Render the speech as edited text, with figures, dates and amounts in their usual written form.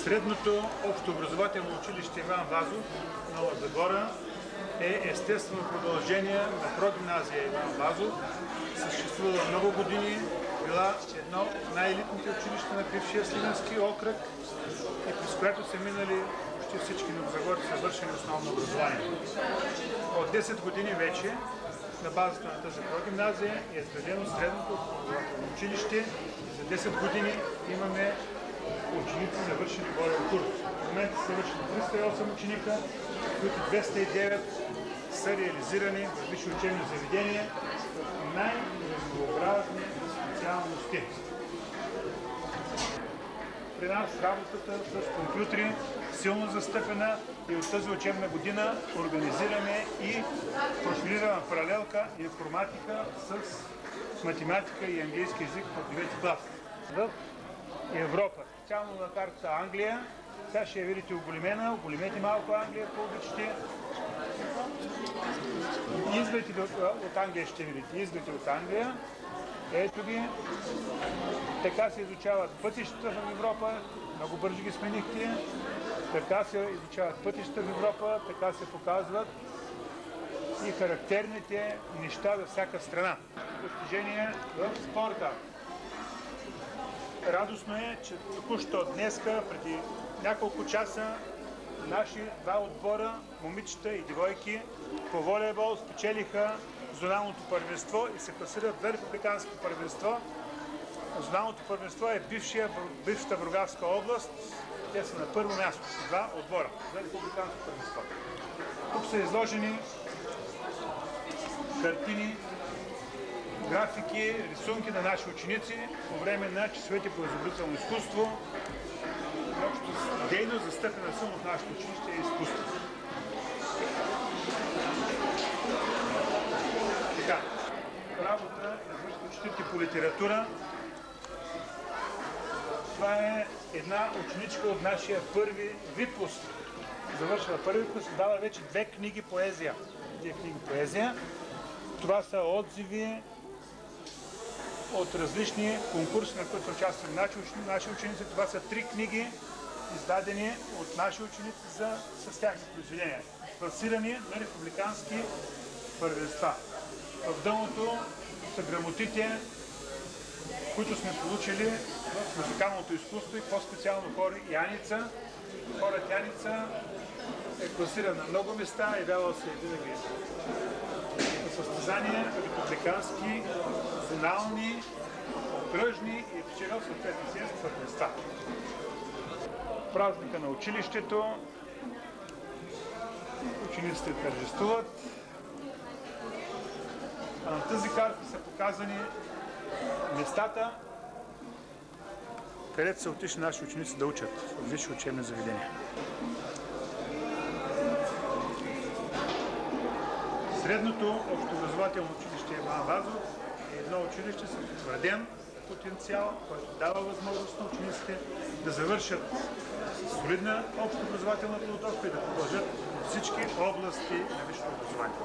Средното общообразователно училище Иван Вазов, Нова Загора, е естествено продължение на прогимназия Иван Вазов. Съществува много години, била едно от най-елитните училища на бившия Сливенски окръг и през което са минали почти всички новозагорци са вършени основно образование. От 10 години вече на базата на тази прогимназия е изградено средното общообразователно училище. За 10 години имаме ученици завършили болен курс. В момента са завършили 308 ученика, които 209 са реализирани в висши учебни заведения в най-разнообразни специалности. При нас работата с компютри силно застъпена и от тази учебна година организираме и профилирана паралелка информатика с математика и английски език от 9 клас. В Европа, специално на картата Англия, сега ще я видите оголемена, оголемете малко Англия, ако обичате. Извадите от Англия ще видите, извадите от Англия. Ето ги. Така се изучават пътищата в Европа, много бързо ги сменихте. Така се изучават пътищата в Европа, така се показват и характерните неща за всяка страна. Постижение в спорта. Радостно е, че току-що днеска, преди няколко часа, наши два отбора, момичета и девойки, по волейбол спечелиха зоналното първенство и се класират за републиканско първенство. Зоналното първенство е бившата Бургаска област. Те са на първо място с два отбора за републиканско първенство. Тук са изложени картини, графики, рисунки на наши ученици по време на часовете по изобретително изкуство. Дейност застъпена само в нашето училище е изкуство. Така, работа извършват учителите по литература. Това е една ученичка от нашия първи випуск. Завършила първи випуск, дала вече 2 книги поезия. 2 книги поезия. Това са отзиви от различни конкурси, на които участват наши ученици. Това са 3 книги, издадени от наши ученици с тяхни произведения, класирани на републикански първенства. В дъното са грамотите, които сме получили в музикалното изкуство и по-специално хор Яница. Хорът Яница е класиран на много места и давал се винаги състезания, републикански, зонални, окръжни и печелил съответно си първенства. Празника на училището, учениците тържествуват. А на тази карта са показани местата, където са отишли наши ученици да учат в висши учебни заведения. Средното общообразователно училище Иван Вазов е едно училище с утвърден потенциал, който дава възможност на учениците да завършат солидна общообразователна подготовка и да продължат всички области на висшето образование.